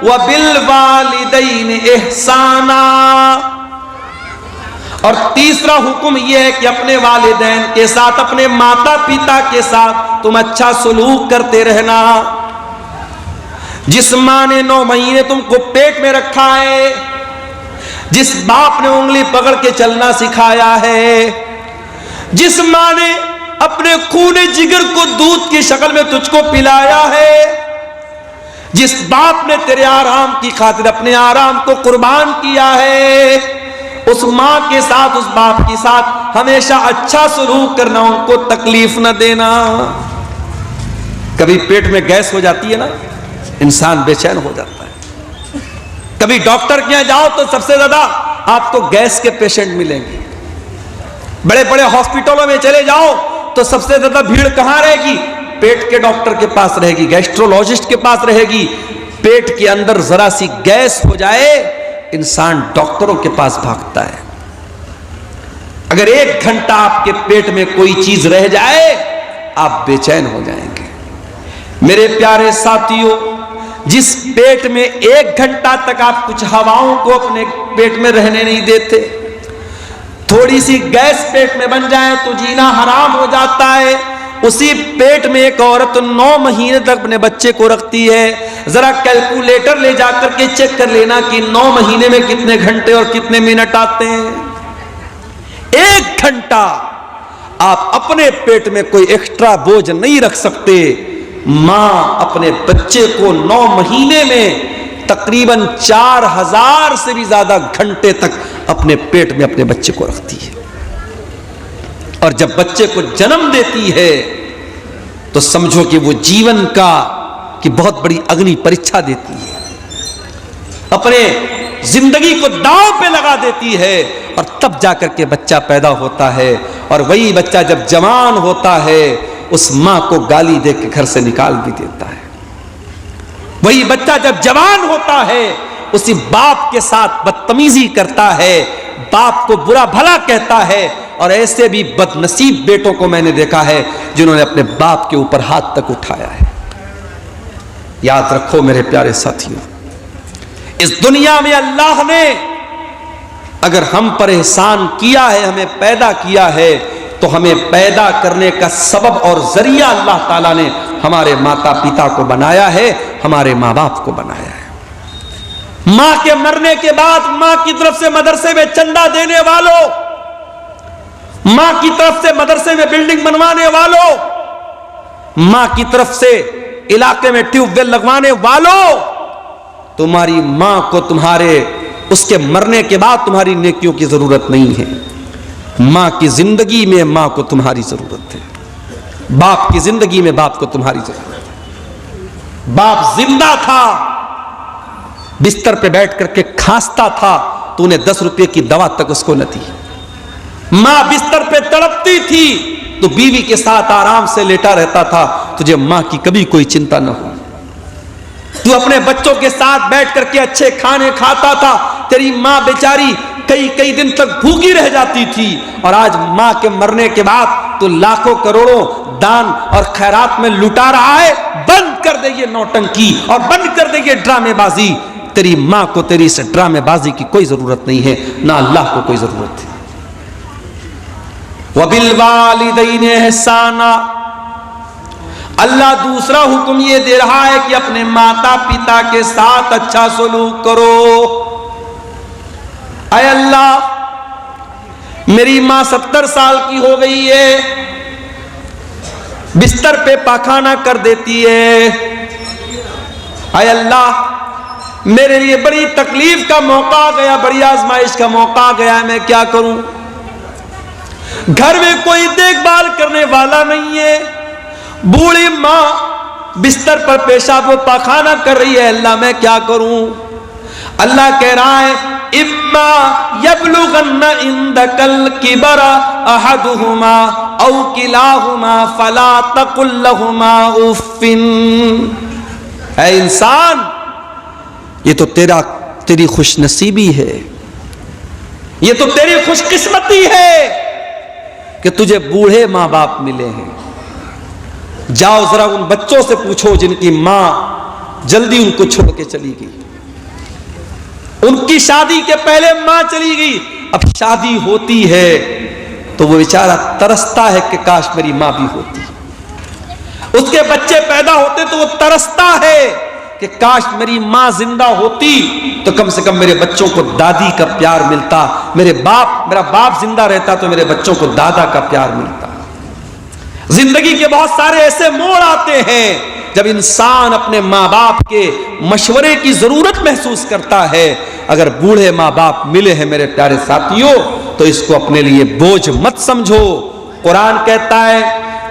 وَبِالْوَالِدَيْنِ إِحْسَانًا۔ اور تیسرا حکم یہ ہے کہ اپنے والدین کے ساتھ، اپنے ماتا پتا کے ساتھ تم اچھا سلوک کرتے رہنا۔ جس ماں نے 9 مہینے تم کو پیٹ میں رکھا ہے، جس باپ نے انگلی پکڑ کے چلنا سکھایا ہے، جس ماں نے اپنے خون جگر کو دودھ کی شکل میں تجھ کو پلایا ہے، جس باپ نے تیرے آرام کی خاطر اپنے آرام کو قربان کیا ہے، اس ماں کے ساتھ، اس باپ کے ساتھ ہمیشہ اچھا سلوک کرنا، ان کو تکلیف نہ دینا۔ کبھی پیٹ میں گیس ہو جاتی ہے نا، انسان بے چین ہو جاتا ہے۔ کبھی ڈاکٹر کے یہاں جاؤ تو سب سے زیادہ آپ کو گیس کے پیشنٹ ملیں گے۔ بڑے بڑے ہاسپٹلوں میں چلے جاؤ تو سب سے زیادہ بھیڑ کہاں رہے گی؟ پیٹ کے ڈاکٹر کے پاس رہے گی، گیسٹرولوجسٹ کے پاس رہے گی۔ پیٹ کے اندر ذرا سی گیس ہو جائے، انسان ڈاکٹروں کے پاس بھاگتا ہے۔ اگر 1 گھنٹہ آپ کے پیٹ میں کوئی چیز رہ جائے، آپ بے چین ہو جائیں گے۔ میرے پیارے ساتھیوں، جس پیٹ میں 1 گھنٹہ تک آپ کچھ ہواؤں کو اپنے پیٹ میں رہنے نہیں دیتے، تھوڑی سی گیس پیٹ میں بن جائے تو جینا حرام ہو جاتا ہے۔ اسی پیٹ میں ایک عورت 9 مہینے تک اپنے بچے کو رکھتی ہے۔ ذرا کیلکولیٹر لے جا کر کے چیک کر لینا کہ 9 مہینے میں کتنے گھنٹے اور کتنے منٹ آتے ہیں۔ 1 گھنٹہ آپ اپنے پیٹ میں کوئی ایکسٹرا بوجھ نہیں رکھ سکتے۔ ماں اپنے بچے کو 9 مہینے میں تقریباً 4000 سے بھی زیادہ گھنٹے تک اپنے پیٹ میں اپنے بچے کو رکھتی ہے، اور جب بچے کو جنم دیتی ہے تو سمجھو کہ وہ جیون کی بہت بڑی اگنی پریچھا دیتی ہے، اپنے زندگی کو داؤ پہ لگا دیتی ہے، اور تب جا کر کے بچہ پیدا ہوتا ہے۔ اور وہی بچہ جب جوان ہوتا ہے، اس ماں کو گالی دے کے گھر سے نکال بھی دیتا ہے۔ وہی بچہ جب جوان ہوتا ہے، اسی باپ کے ساتھ بدتمیزی کرتا ہے، باپ کو برا بھلا کہتا ہے۔ اور ایسے بھی بد نصیب بیٹوں کو میں نے دیکھا ہے جنہوں نے اپنے باپ کے اوپر ہاتھ تک اٹھایا ہے۔ یاد رکھو میرے پیارے ساتھیوں، اس دنیا میں اللہ نے اگر ہم پر احسان کیا ہے، ہمیں پیدا کیا ہے، تو ہمیں پیدا کرنے کا سبب اور ذریعہ اللہ تعالیٰ نے ہمارے ماتا پتا کو بنایا ہے، ہمارے ماں باپ کو بنایا ہے۔ ماں کے مرنے کے بعد ماں کی طرف سے مدرسے میں چندہ دینے والوں، ماں کی طرف سے مدرسے میں بلڈنگ بنوانے والوں، ماں کی طرف سے علاقے میں ٹیوب ویل لگوانے والوں، تمہاری ماں کو اس کے مرنے کے بعد تمہاری نیکیوں کی ضرورت نہیں ہے۔ ماں کی زندگی میں ماں کو تمہاری ضرورت ہے، باپ کی زندگی میں باپ کو تمہاری ضرورت ہے۔ باپ زندہ تھا، بستر پہ بیٹھ کر کے کھانستا تھا، تو نے 10 روپے کی دوا تک اس کو نہ دی۔ ماں بستر پہ تڑپتی تھی تو بیوی کے ساتھ آرام سے لیٹا رہتا تھا، تجھے ماں کی کبھی کوئی چنتا نہ ہوئی۔ تو اپنے بچوں کے ساتھ بیٹھ کر کے اچھے کھانے کھاتا تھا، تیری ماں بیچاری کئی دن تک بھوکی رہ جاتی تھی، اور آج ماں کے مرنے کے بعد تو لاکھوں کروڑوں دان اور خیرات میں لٹا رہا ہے۔ بند کر دے یہ نوٹنکی اور بند کر دے یہ ڈرامے بازی۔ تیری ماں کو تیری اس ڈرامے بازی کی کوئی ضرورت نہیں ہے، نہ اللہ کو کوئی ضرورت ہے۔ وَبِالْوَالِدَيْنِ إِحْسَانًا، اللہ دوسرا حکم یہ دے رہا ہے کہ اپنے ماتا پتا کے ساتھ اچھا سلوک کرو۔ اے اللہ، میری ماں 70 سال کی ہو گئی ہے، بستر پہ پاخانہ کر دیتی ہے۔ اے اللہ، میرے لیے بڑی تکلیف کا موقع آ گیا، بڑی آزمائش کا موقع آ گیا ہے، میں کیا کروں؟ گھر میں کوئی دیکھ بھال کرنے والا نہیں ہے، بوڑھی ماں بستر پر پیشاب و پاخانہ کر رہی ہے، اللہ میں کیا کروں؟ اللہ کہہ رہا ہے اما یبلغن عندک الکبر احدہما او کلاہما فلا تقل لہما اف۔ اے انسان، یہ تو تیری خوش نصیبی ہے، یہ تو تیری خوش قسمتی ہے کہ تجھے بوڑھے ماں باپ ملے ہیں۔ جاؤ ذرا ان بچوں سے پوچھو جن کی ماں جلدی ان کو چھوڑ کے چلی گئی، ان کی شادی کے پہلے ماں چلی گئی، اب شادی ہوتی ہے تو وہ بیچارہ ترستا ہے کہ کاش میری ماں بھی ہوتی، اس کے بچے پیدا ہوتے تو وہ ترستا ہے کہ کاش میری ماں زندہ ہوتی تو کم سے کم میرے بچوں کو دادی کا پیار ملتا، میرا باپ زندہ رہتا تو میرے بچوں کو دادا کا پیار ملتا۔ زندگی کے بہت سارے ایسے موڑ آتے ہیں جب انسان اپنے ماں باپ کے مشورے کی ضرورت محسوس کرتا ہے۔ اگر بوڑھے ماں باپ ملے ہیں میرے پیارے ساتھیوں تو اس کو اپنے لیے بوجھ مت سمجھو۔ قرآن کہتا ہے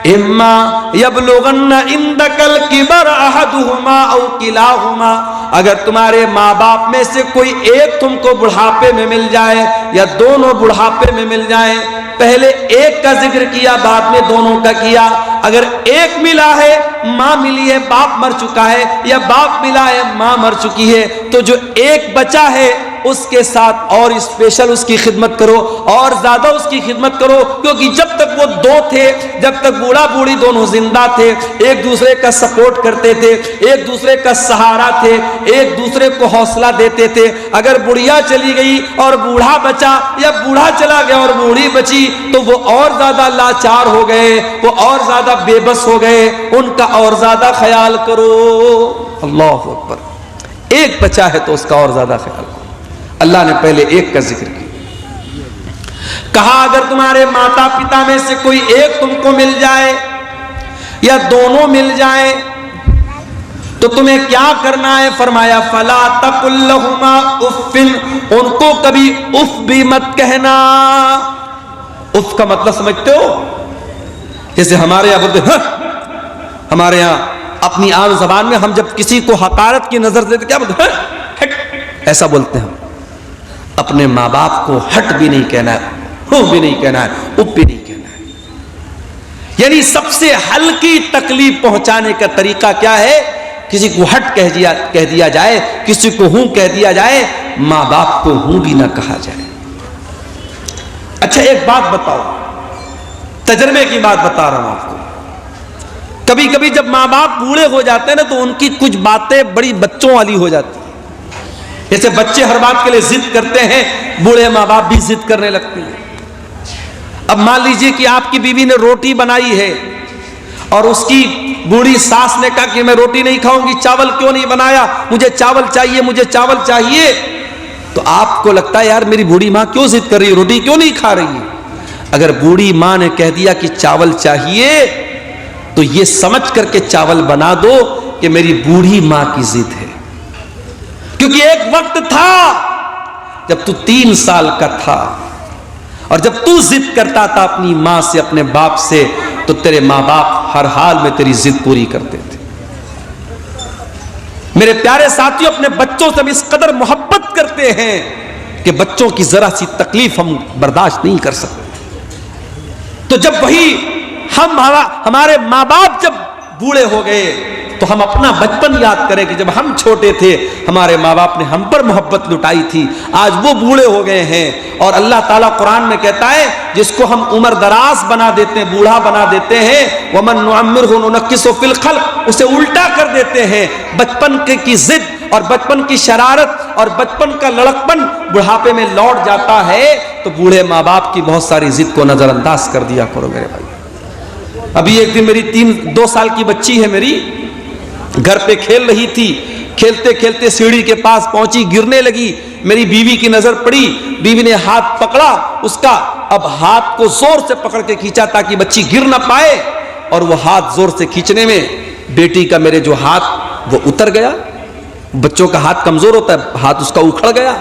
اما یبلغن عندک الکبر احدہما او کلاہما، اگر تمہارے ماں باپ میں سے کوئی ایک تم کو بڑھاپے میں مل جائے یا دونوں بڑھاپے میں مل جائیں، پہلے ایک کا ذکر کیا بعد میں دونوں کا کیا، اگر ایک ملا ہے ماں ملی ہے باپ مر چکا ہے، یا باپ ملا ہے ماں مر چکی ہے، تو جو ایک بچا ہے اس کے ساتھ اور اسپیشل اس کی خدمت کرو، اور زیادہ اس کی خدمت کرو، کیونکہ جب تک وہ دو تھے، جب تک بوڑھا بوڑھی دونوں زندہ تھے، ایک دوسرے کا سپورٹ کرتے تھے، ایک دوسرے کا سہارا تھے، ایک دوسرے کو حوصلہ دیتے تھے۔ اگر بڑھیا چلی گئی اور بوڑھا بچا، یا بوڑھا چلا گیا اور بوڑھی بچی، تو وہ اور زیادہ لاچار ہو گئے، وہ اور زیادہ بے بس ہو گئے، ان کا اور زیادہ خیال کرو۔ اللہ اکبر، ایک بچا ہے تو اس کا اور زیادہ خیال کرو۔ اللہ نے پہلے ایک کا ذکر کیا، کہا اگر تمہارے ماتا پتا میں سے کوئی ایک تم کو مل جائے یا دونوں مل جائیں تو تمہیں کیا کرنا ہے؟ فرمایا فلا تقل لہما اف، ان کو کبھی اف بھی مت کہنا۔ اف کا مطلب سمجھتے ہو؟ جیسے ہمارے یہاں بولتے ہیں، ہمارے یہاں اپنی عام زبان میں ہم جب کسی کو حقارت کی نظر سے کیا بولتے ہیں؟ ہٹ، ایسا بولتے ہیں ہم۔ اپنے ماں باپ کو ہٹ بھی نہیں کہنا ہے، ہو بھی نہیں کہنا ہے، اپ بھی نہیں کہنا ہے۔ یعنی سب سے ہلکی تکلیف پہنچانے کا طریقہ کیا ہے؟ کسی کو ہٹ کہہ دیا جائے، کسی کو ہوں کہہ دیا جائے، ماں باپ کو ہوں بھی نہ کہا جائے۔ اچھا ایک بات بتاؤ، تجربے کی بات بتا رہا ہوں آپ کو۔ کبھی کبھی جب ماں باپ بوڑھے ہو جاتے ہیں نا تو ان کی کچھ باتیں بڑی بچوں والی ہو جاتی ہیں۔ جیسے بچے ہر بات کے لیے ضد کرتے ہیں، بوڑھے ماں باپ بھی ضد کرنے لگتے ہیں۔ اب مان لیجئے کہ آپ کی بیوی نے روٹی بنائی ہے اور اس کی بوڑھی ساس نے کہا کہ میں روٹی نہیں کھاؤں گی، چاول کیوں نہیں بنایا، مجھے چاول چاہیے، مجھے چاول چاہیے، تو آپ کو لگتا ہے یار میری بوڑھی ماں کیوں ضد کر رہی ہے، روٹی کیوں نہیں کھا رہی ہے۔ اگر بوڑھی ماں نے کہہ دیا کہ چاول چاہیے تو یہ سمجھ کر کے چاول بنا دو کہ میری بوڑھی ماں کی ضد ہے، کیونکہ ایک وقت تھا جب تو 3 سال کا تھا اور جب تو ضد کرتا تھا اپنی ماں سے، اپنے باپ سے، تو تیرے ماں باپ ہر حال میں تیری ضد پوری کرتے تھے۔ میرے پیارے ساتھیوں، اپنے بچوں سے ہم اس قدر محبت کرتے ہیں کہ بچوں کی ذرا سی تکلیف ہم برداشت نہیں کر سکتے۔ تو جب وہی ہمارے ماں باپ جب بوڑھے ہو گئے تو ہم اپنا بچپن یاد کریں کہ جب ہم چھوٹے تھے ہمارے ماں باپ نے ہم پر محبت لٹائی تھی، آج وہ بوڑھے ہو گئے ہیں۔ اور اللہ تعالیٰ قرآن میں کہتا ہے جس کو ہم عمر دراز بنا دیتے ہیں، بوڑھا بنا دیتے ہیں، وَمَن نُعَمِّرْهُ نُنَكِّسُهُ فِي الْخَلْقِ، اسے الٹا کر دیتے ہیں۔ بچپن کی ضد اور بچپن کی شرارت اور بچپن کا لڑکپن بڑھاپے میں لوٹ جاتا ہے، تو بوڑھے ماں باپ کی بہت ساری ضد کو نظر انداز کر دیا کرو میرے بھائی۔ ابھی ایک دن میری 2 سال کی بچی ہے، میری گھر پہ کھیل رہی تھی، کھیلتے کھیلتے سیڑھی کے پاس پہنچی، گرنے لگی، میری بیوی کی نظر پڑی، بیوی نے ہاتھ پکڑا اس کا، اب ہاتھ کو زور سے پکڑ کے کھینچا تاکہ بچی گر نہ پائے، اور وہ ہاتھ زور سے کھینچنے میں بیٹی کا میرے جو ہاتھ وہ اتر گیا۔ بچوں کا ہاتھ کمزور ہوتا ہے، ہاتھ اس کا اکھڑ گیا۔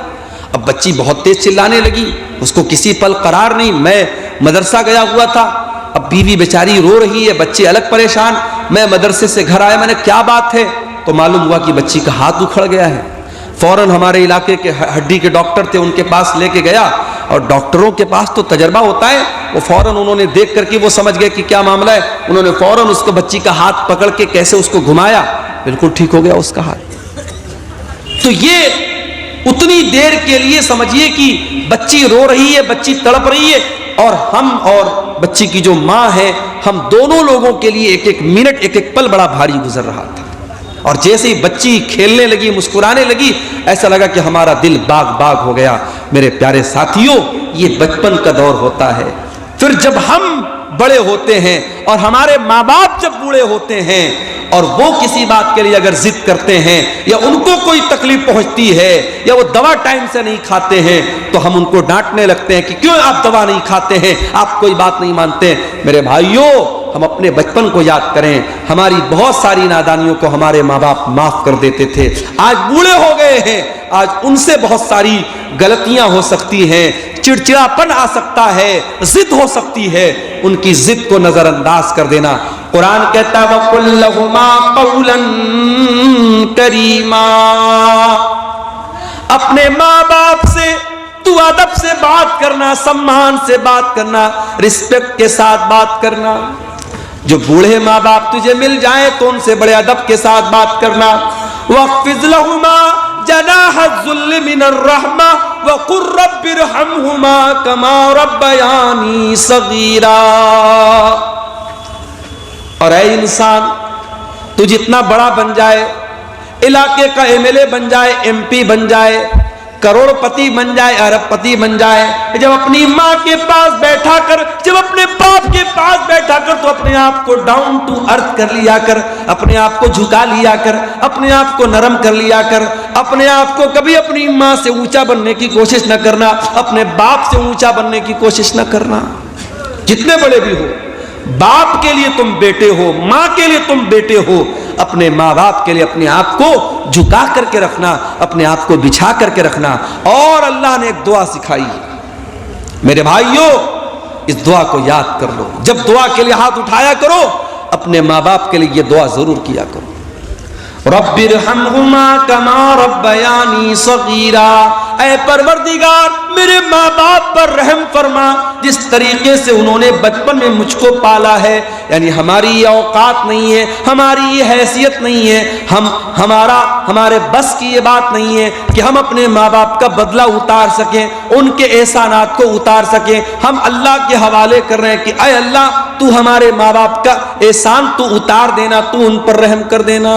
اب بچی بہت تیز چلانے لگی، اس کو کسی پل قرار نہیں، میں مدرسہ گیا ہوا تھا، اب بیوی بیچاری رو رہی ہے، بچے الگ پریشان، میں مدرسے سے گھر آیا، میں نے کیا بات ہے تو معلوم ہوا کہ بچی کا ہاتھ اکھڑ گیا ہے۔ فوراً ہمارے علاقے کے ہڈی کے ڈاکٹر تھے، ان کے پاس لے کے گیا، اور ڈاکٹروں کے پاس تو تجربہ ہوتا ہے، وہ فوراً انہوں نے دیکھ کر کے وہ سمجھ گئے کہ کیا معاملہ ہے، انہوں نے فوراً اس کو بچی کا ہاتھ پکڑ کے کیسے اس کو گھمایا، بالکل ٹھیک ہو گیا اس کا ہاتھ۔ تو یہ اتنی دیر کے لیے سمجھیے کہ بچی رو رہی ہے، بچی تڑپ رہی ہے، اور ہم اور بچی کی جو ماں ہے، ہم دونوں لوگوں کے لیے ایک ایک منٹ ایک ایک پل بڑا بھاری گزر رہا تھا۔ اور جیسے ہی بچی کھیلنے لگی مسکرانے لگی ایسا لگا کہ ہمارا دل باغ باغ ہو گیا۔ میرے پیارے ساتھیوں، یہ بچپن کا دور ہوتا ہے۔ پھر جب ہم بڑے ہوتے ہیں اور ہمارے ماں باپ جب بوڑھے ہوتے ہیں اور وہ کسی بات کے لیے اگر ضد کرتے ہیں یا ان کو کوئی تکلیف پہنچتی ہے یا وہ دوا ٹائم سے نہیں کھاتے ہیں تو ہم ان کو ڈانٹنے لگتے ہیں کہ کیوں آپ دوا نہیں کھاتے ہیں، آپ کوئی بات نہیں مانتے۔ میرے بھائیوں، ہم اپنے بچپن کو یاد کریں، ہماری بہت ساری نادانیوں کو ہمارے ماں باپ معاف کر دیتے تھے۔ آج بوڑھے ہو گئے ہیں، آج ان سے بہت ساری غلطیاں ہو سکتی ہیں، چڑچڑاپن آ سکتا ہے، ضد ہو سکتی ہے، ان کی ضد کو نظر انداز کر دینا۔ قرآن کہتا ہے وَقُلْ لَهُمَا قَوْلًا كَرِيمًا، اپنے ماں باپ سے تو ادب سے بات کرنا، سمان سے بات کرنا، رسپیکٹ کے ساتھ بات کرنا۔ جو بوڑھے ماں باپ تجھے مل جائیں تو ان سے بڑے ادب کے ساتھ بات کرنا۔ وَاخْفِضْ لَهُمَا جَنَاحَ الذُّلِّ مِنَ الرَّحْمَةِ وَقُلْ رَبِّ ارْحَمْهُمَا كَمَا رَبَّيَانِي صَغِيرًا۔ اور اے انسان، تو جتنا بڑا بن جائے، علاقے کا ایم ایل اے بن جائے، ایم پی بن جائے، کروڑ پتی بن جائے، ارب پتی بن جائے، جب اپنی ماں کے پاس بیٹھا کر، جب اپنے باپ کے پاس بیٹھا کر تو اپنے آپ کو ڈاؤن ٹو ارتھ کر لیا کر، اپنے آپ کو جھکا لیا کر، اپنے آپ کو نرم کر لیا کر، اپنے آپ کو کبھی اپنی ماں سے اونچا بننے کی کوشش نہ کرنا، اپنے باپ سے اونچا بننے کی کوشش نہ کرنا۔ جتنے بڑے بھی ہو، باپ کے لیے تم بیٹے ہو، ماں کے لیے تم بیٹے ہو، اپنے ماں باپ کے لیے اپنے آپ کو جھکا کر کے رکھنا، اپنے آپ کو بچھا کر کے رکھنا۔ اور اللہ نے ایک دعا سکھائی ہے میرے بھائیوں، اس دعا کو یاد کر لو، جب دعا کے لیے ہاتھ اٹھایا کرو اپنے ماں باپ کے لیے یہ دعا ضرور کیا کرو۔ رب ارحمہما کما ربیانی صغیرا، اے پروردگار میرے ماں باپ پر رحم فرما، جس طریقے سے انہوں نے بچپن میں مجھ کو پالا ہے۔ یعنی ہماری یہ اوقات نہیں ہے، ہماری یہ حیثیت نہیں ہے، ہمارے بس کی یہ بات نہیں ہے کہ ہم اپنے ماں باپ کا بدلہ اتار سکیں، ان کے احسانات کو اتار سکیں۔ ہم اللہ کے حوالے کر رہے ہیں کہ اے اللہ تو ہمارے ماں باپ کا احسان تو اتار دینا، تو ان پر رحم کر دینا۔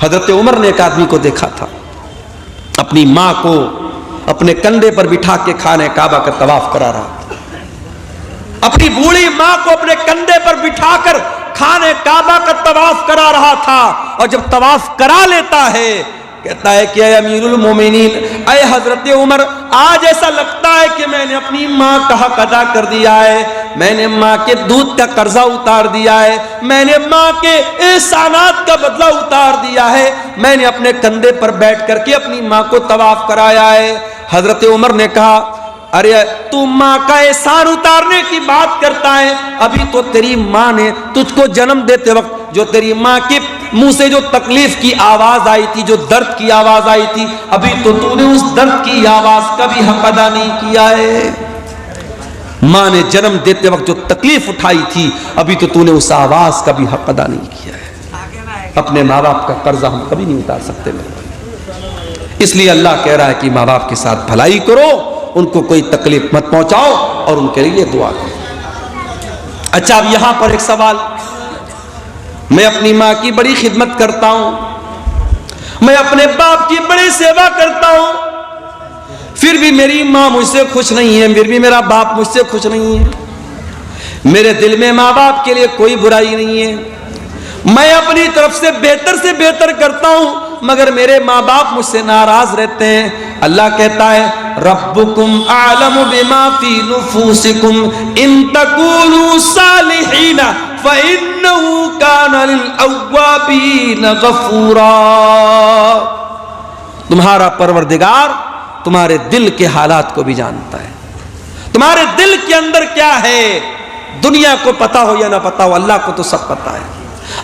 حضرت عمر نے ایک آدمی کو دیکھا تھا، اپنی ماں کو اپنے کندھے پر بٹھا کے خانہ کعبہ کا طواف کرا رہا تھا، اپنی بوڑھی ماں کو اپنے کندھے پر بٹھا کر خانہ کعبہ کا طواف کرا رہا تھا۔ اور جب طواف کرا لیتا ہے کہتا ہے کہ اے امیر المومنین، اے حضرت عمر، آج ایسا لگتا ہے کہ میں نے اپنی ماں کا حق ادا کر دیا ہے، میں نے ماں کے دودھ کا قرضہ اتار دیا ہے، میں نے ماں کے احسانات کا بدلہ اتار دیا ہے، میں نے اپنے کندھے پر بیٹھ کر کے اپنی ماں کو طواف کرایا ہے۔ حضرت عمر نے کہا ارے تو ماں کا احسان اتارنے کی بات کرتا ہے، ابھی تو تیری ماں نے تجھ کو جنم دیتے وقت جو تیری ماں کے منہ سے جو تکلیف کی آواز آئی تھی، جو درد کی آواز آئی تھی، ابھی تو نے اس درد کی آواز کا بھی حق ادا نہیں کیا ہے۔ ماں نے جنم دیتے وقت جو تکلیف اٹھائی تھی، ابھی تو نے اس آواز کا بھی حق ادا نہیں کیا ہے۔ اپنے ماں باپ کا قرضہ ہم کبھی نہیں اتار سکتے میرے بھائی، اس لیے اللہ کہہ رہا ہے کہ ماں باپ کے ساتھ بھلائی کرو، ان کو کوئی تکلیف مت پہنچاؤ اور ان کے لیے دعا کرو۔ اچھا، اب یہاں پر ایک سوال، میں اپنی ماں کی بڑی خدمت کرتا ہوں، میں اپنے باپ کی بڑی سیوا کرتا ہوں، پھر بھی میری ماں مجھ سے خوش نہیں ہے، پھر بھی میرا باپ مجھ سے خوش نہیں ہے، میرے دل میں ماں باپ کے لیے کوئی برائی نہیں ہے، میں اپنی طرف سے بہتر کرتا ہوں، مگر میرے ماں باپ مجھ سے ناراض رہتے ہیں۔ اللہ کہتا ہے ربکم اعلم بما فی نفوسکم ان تکونوا صالحین فإنہ کان للأوابین غفورا، تمہارا پروردگار تمہارے دل کے حالات کو بھی جانتا ہے، تمہارے دل کے اندر کیا ہے، دنیا کو پتا ہو یا نہ پتا ہو، اللہ کو تو سب پتا ہے۔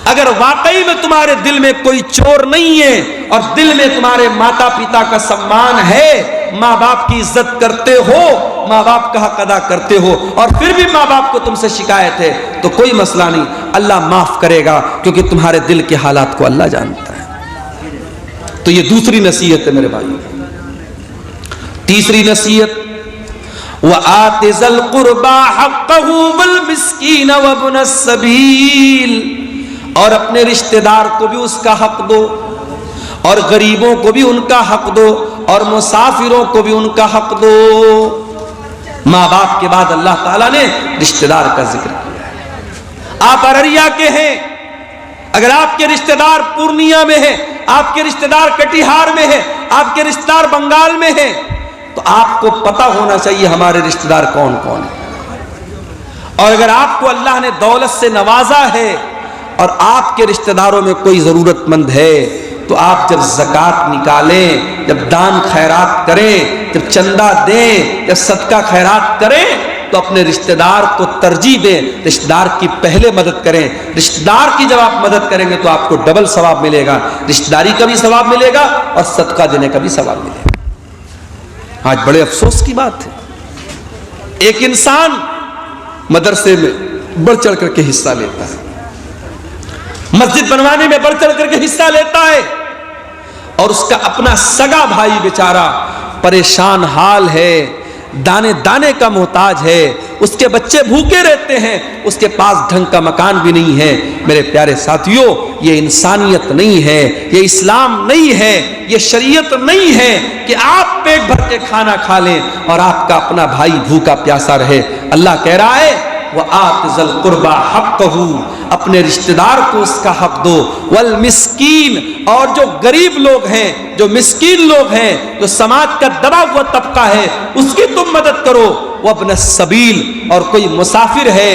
اگر واقعی میں تمہارے دل میں کوئی چور نہیں ہے اور دل میں تمہارے ماتا پتا کا سمان ہے، ماں باپ کی عزت کرتے ہو، ماں باپ کا حق ادا کرتے ہو، اور پھر بھی ماں باپ کو تم سے شکایت ہے، تو کوئی مسئلہ نہیں، اللہ معاف کرے گا، کیونکہ تمہارے دل کے حالات کو اللہ جانتا ہے۔ تو یہ دوسری نصیحت ہے میرے بھائی۔ تیسری نصیحت وَآتِ ذَا الْقُرْبَى حَقَّهُ وَالْمِسْكِينَ وَابْنَ السَّبِيلِ، اور اپنے رشتہ دار کو بھی اس کا حق دو، اور غریبوں کو بھی ان کا حق دو، اور مسافروں کو بھی ان کا حق دو۔ ماں باپ کے بعد اللہ تعالیٰ نے رشتہ دار کا ذکر کیا ہے۔ آپ ارریا کے ہیں، اگر آپ کے رشتہ دار پورنیہ میں ہیں، آپ کے رشتہ دار کٹیہار میں ہیں، آپ کے رشتہ دار بنگال میں ہیں، تو آپ کو پتہ ہونا چاہیے ہمارے رشتہ دار کون کون ہیں۔ اور اگر آپ کو اللہ نے دولت سے نوازا ہے اور آپ کے رشتہ داروں میں کوئی ضرورت مند ہے، تو آپ جب زکوٰۃ نکالیں، جب دان خیرات کریں، جب چندہ دیں، جب صدقہ خیرات کریں، تو اپنے رشتہ دار کو ترجیح دیں، رشتہ دار کی پہلے مدد کریں۔ رشتہ دار کی جب آپ مدد کریں گے تو آپ کو ڈبل ثواب ملے گا، رشتہ داری کا بھی ثواب ملے گا اور صدقہ دینے کا بھی ثواب ملے گا۔ آج بڑے افسوس کی بات ہے، ایک انسان مدرسے میں بڑھ چڑھ کر کے حصہ لیتا ہے، مسجد بنوانے میں بڑھ چڑھ کر کے حصہ لیتا ہے، اور اس کا اپنا سگا بھائی بیچارہ پریشان حال ہے، دانے دانے کا محتاج ہے، اس کے بچے بھوکے رہتے ہیں، اس کے پاس ڈھنگ کا مکان بھی نہیں ہے۔ میرے پیارے ساتھیوں، یہ انسانیت نہیں ہے، یہ اسلام نہیں ہے، یہ شریعت نہیں ہے کہ آپ پیٹ بھر کے کھانا کھا لیں اور آپ کا اپنا بھائی بھوکا پیاسا رہے۔ اللہ کہہ رہا ہے وَآتِ ذَا الْقُرْبَى حَقَّهُ، اپنے رشتہ دار کو اس کا حق دو، والمسکین، اور جو غریب لوگ ہیں، جو مسکین لوگ ہیں، جو سماج کا دبا ہوا طبقہ ہے، اس کی تم مدد کرو، وابن السبیل، اور کوئی مسافر ہے،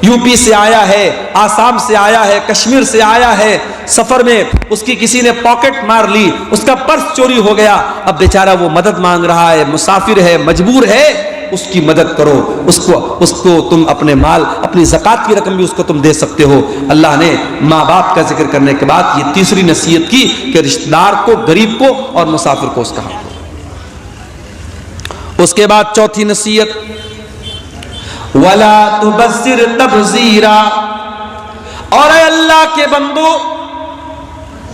یو پی سے آیا ہے، آسام سے آیا ہے، کشمیر سے آیا ہے، سفر میں اس کی کسی نے پاکٹ مار لی، اس کا پرس چوری ہو گیا، اب بیچارہ وہ مدد مانگ رہا ہے، مسافر ہے، مجبور ہے، اس کی مدد کرو، اس کو تم اپنے مال، اپنی زکوٰۃ کی رقم بھی اس کو تم دے سکتے ہو۔ اللہ نے ماں باپ کا ذکر کرنے کے بعد یہ تیسری نصیحت کی کہ رشتہ دار کو، غریب کو اور مسافر کو اس کا حق دو۔ اس کے بعد چوتھی نصیحت وَلَا تُبَذِّرْ تَبْذِيرًا، اور اے اللہ کے بندو،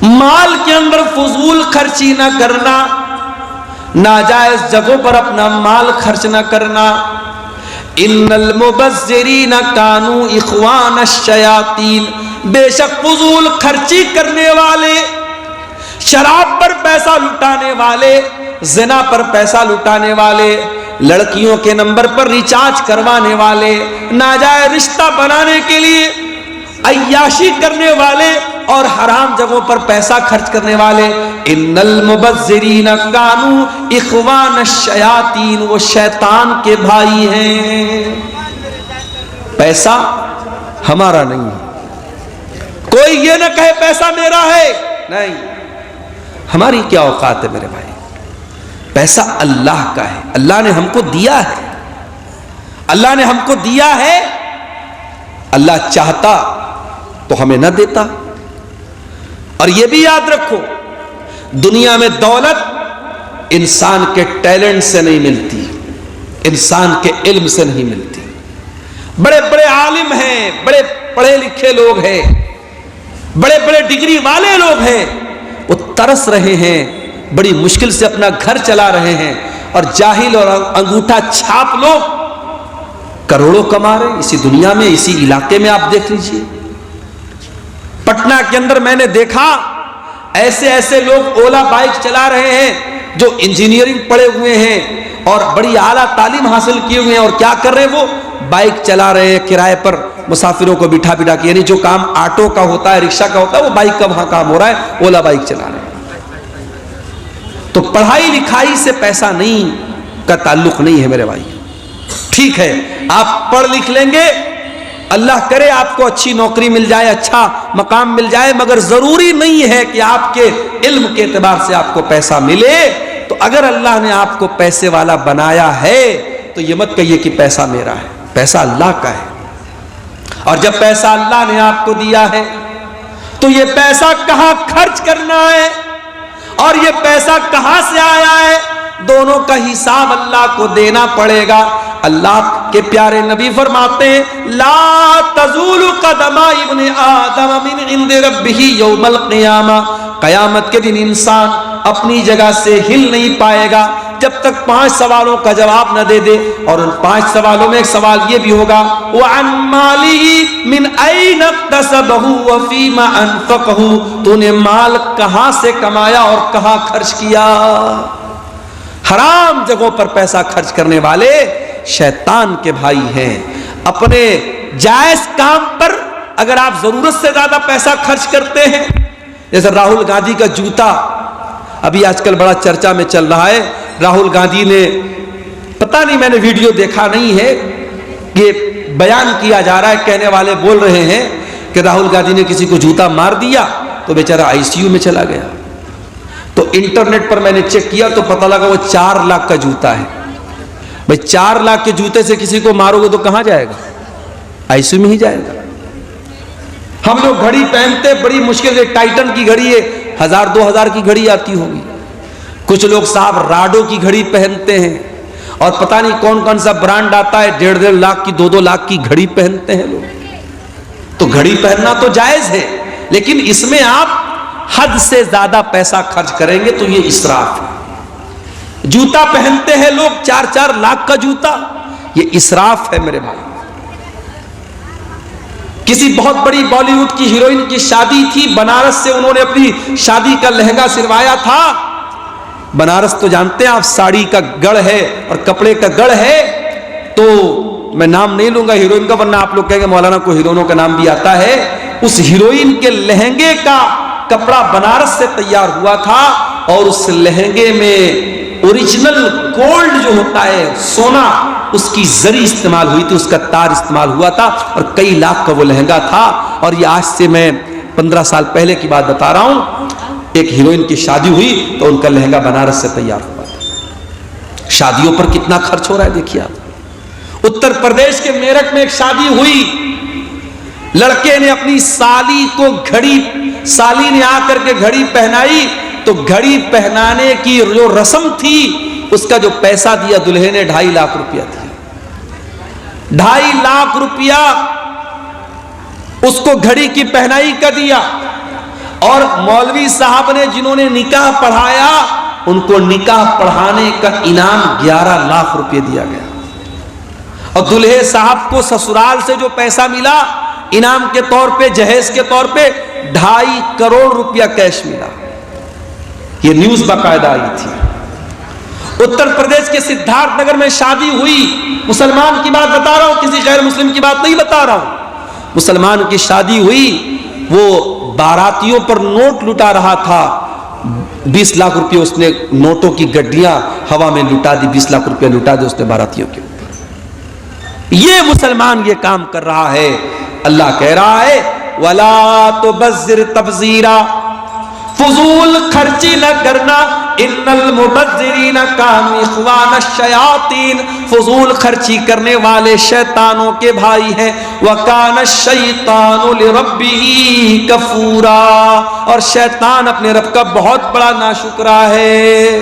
مال کے اندر فضول خرچی نہ کرنا، ناجائز جگہوں پر اپنا مال خرچ نہ کرنا۔ ان المبذرین کانوا اخوان الشیاطین، بے شک فضول خرچی کرنے والے، شراب پر پیسہ لٹانے والے، زنا پر پیسہ لٹانے والے، لڑکیوں کے نمبر پر ریچارج کروانے والے، ناجائز رشتہ بنانے کے لیے عیاشی کرنے والے اور حرام جگہوں پر پیسہ خرچ کرنے والے، ان المبذرین کانوا اخوان الشیاطین، وہ شیطان کے بھائی ہیں۔ پیسہ ہمارا نہیں ہے، کوئی یہ نہ کہے پیسہ میرا ہے، نہیں، ہماری کیا اوقات ہے میرے بھائی، پیسہ اللہ کا ہے، اللہ نے ہم کو دیا ہے، اللہ نے ہم کو دیا ہے، اللہ چاہتا تو ہمیں نہ دیتا۔ اور یہ بھی یاد رکھو، دنیا میں دولت انسان کے ٹیلنٹ سے نہیں ملتی، انسان کے علم سے نہیں ملتی۔ بڑے بڑے عالم ہیں، بڑے پڑھے لکھے لوگ ہیں، بڑے بڑے ڈگری والے لوگ ہیں، وہ ترس رہے ہیں، بڑی مشکل سے اپنا گھر چلا رہے ہیں، اور جاہل اور انگوٹھا چھاپ لوگ کروڑوں کما رہے ہیں اسی دنیا میں، اسی علاقے میں۔ آپ دیکھ لیجئے، پٹنہ کے اندر میں نے دیکھا ایسے ایسے لوگ اولا بائک چلا رہے ہیں جو انجینئرنگ پڑھے ہوئے ہیں اور بڑی اعلیٰ تعلیم حاصل کیے ہوئے ہیں، اور کیا کر رہے ہیں، وہ بائک چلا رہے ہیں کرائے پر، مسافروں کو بٹھا بٹھا کے، یعنی جو کام آٹو کا ہوتا ہے، رکشہ کا ہوتا ہے، وہ بائک کا وہاں کام ہو رہا ہے، اولا بائک چلا رہے ہیں۔ تو پڑھائی لکھائی سے پیسہ نہیں کا تعلق نہیں ہے میرے بھائی۔ ٹھیک ہے، آپ پڑھ لکھ لیں گے، اللہ کرے آپ کو اچھی نوکری مل جائے، اچھا مقام مل جائے، مگر ضروری نہیں ہے کہ آپ کے علم کے اعتبار سے آپ کو پیسہ ملے۔ تو اگر اللہ نے آپ کو پیسے والا بنایا ہے تو یہ مت کہیے کہ پیسہ میرا ہے، پیسہ اللہ کا ہے۔ اور جب پیسہ اللہ نے آپ کو دیا ہے تو یہ پیسہ کہاں خرچ کرنا ہے اور یہ پیسہ کہاں سے آیا ہے، دونوں کا حساب اللہ کو دینا پڑے گا۔ اللہ کے پیارے نبی فرماتے ہیں لا تزول قدم ابن آدم من عند ربہ یوم القیامہ، قیامت کے دن انسان اپنی جگہ سے ہل نہیں پائے گا جب تک 5 سوالوں کا جواب نہ دے دے. اور ان 5 سوالوں میں ایک سوال یہ بھی ہوگا وَعَنْ مَالِهِ مِنْ أَيْنَ اكْتَسَبَهُ وَفِيمَ أَنْفَقَهُ, تو نے مال کہاں سے کمایا اور کہاں خرچ کیا. حرام جگہوں پر پیسہ خرچ کرنے والے شیطان کے بھائی ہیں. اپنے جائز کام پر اگر آپ ضرورت سے زیادہ پیسہ خرچ کرتے ہیں, جیسے راہل گاندھی کا جوتا ابھی آج کل بڑا چرچا میں چل رہا ہے. راہل گاندھی نے پتہ نہیں, میں نے ویڈیو دیکھا نہیں ہے, یہ بیان کیا جا رہا ہے, کہنے والے بول رہے ہیں کہ راہل گاندھی نے کسی کو جوتا مار دیا تو بیچارہ ICU میں چلا گیا. تو انٹرنیٹ پر میں نے چیک کیا تو پتہ لگا وہ 4 لاکھ کا جوتا ہے. بھائی 4 لاکھ کے جوتے سے کسی کو مارو گے تو کہاں جائے گا, ICU میں ہی جائے گا. ہم لوگ گھڑی پہنتے بڑی مشکل سے, ٹائٹن کی گھڑی ہے 1000-2000 کی گھڑی آتی ہوگی. کچھ لوگ صاحب راڈو کی گھڑی پہنتے ہیں اور پتہ نہیں کون کون سا برانڈ آتا ہے, 1.5 لاکھ کی 2-2 لاکھ کی گھڑی پہنتے ہیں لوگ. تو گھڑی پہننا تو جائز ہے, لیکن اس میں آپ حد سے زیادہ پیسہ خرچ کریں گے تو یہ اسراف ہے. جوتا پہنتے ہیں لوگ 4-4 لاکھ کا جوتا, یہ اسراف ہے میرے بھائی. کسی بہت بڑی بالی ووڈ کی ہیروئن کی شادی تھی, بنارس سے انہوں نے اپنی شادی کا لہنگا سلوایا تھا. بنارس تو جانتے ہیں آپ ساڑی کا گڑھ ہے اور کپڑے کا گڑھ ہے. تو میں نام نہیں لوں گا ہیروئن کا, ورنہ آپ لوگ کہیں گے مولانا کو ہیروئنوں کا نام بھی آتا ہے. اس ہیروئن کے لہنگے کا کپڑا بنارس سے تیار ہوا تھا اور اس لہنگے میں اوریجنل گولڈ جو ہوتا ہے سونا, اس کی زری استعمال ہوئی تھی, اس کا تار استعمال ہوا تھا اور کئی لاکھ کا وہ لہنگا تھا. اور یہ آج سے میں 15 سال پہلے کی بات بتا رہا ہوں. ایک ہیروئن کی شادی ہوئی تو ان کا لہنگا بنارس سے تیار ہوا تھا. شادیوں پر کتنا خرچ ہو رہا ہے دیکھیے آپ. اتر پردیش کے میرٹھ میں ایک شادی ہوئی, لڑکے نے اپنی سالی کو گھڑی, سالی نے آ کر کے گھڑی پہنائی تو گھڑی پہنانے کی جو رسم تھی اس کا جو پیسہ دیا دلہے نے 2.5 لاکھ روپیہ دیا. 2.5 لاکھ روپیہ اس کو گھڑی کی پہنائی کا دیا. اور مولوی صاحب نے جنہوں نے نکاح پڑھایا ان کو نکاح پڑھانے کا انعام 11 لاکھ روپے دیا گیا. اور دلہے صاحب کو سسرال سے جو پیسہ ملا انعام کے طور پہ, جہیز کے طور پہ 2.5 کروڑ روپیہ کیش ملا. یہ نیوز باقاعدہ آئی تھی. اتر پردیش کے سدھارتھ نگر میں شادی ہوئی, مسلمان کی بات بتا رہا ہوں, کسی غیر مسلم کی بات نہیں بتا رہا ہوں. مسلمان کی شادی ہوئی, وہ باراتیوں پر نوٹ لٹا رہا تھا. 20 لاکھ روپے اس نے نوٹوں کی گڈیاں ہوا میں لٹا دی, 20 لاکھ روپے لٹا دی اس نے باراتیوں کے اوپر. یہ مسلمان یہ کام کر رہا ہے. اللہ کہہ رہا ہے وَلَا تُبَذِّرْ تَبْذِيرًا, فضول خرچی نہ کرنا. ان المبذرین کانوا اخوان الشیاطین, فضول خرچی کرنے والے شیطانوں کے بھائی ہیں. وکان الشیطان لربہ کفورا, اور شیطان اپنے رب کا بہت بڑا ناشکرا ہے.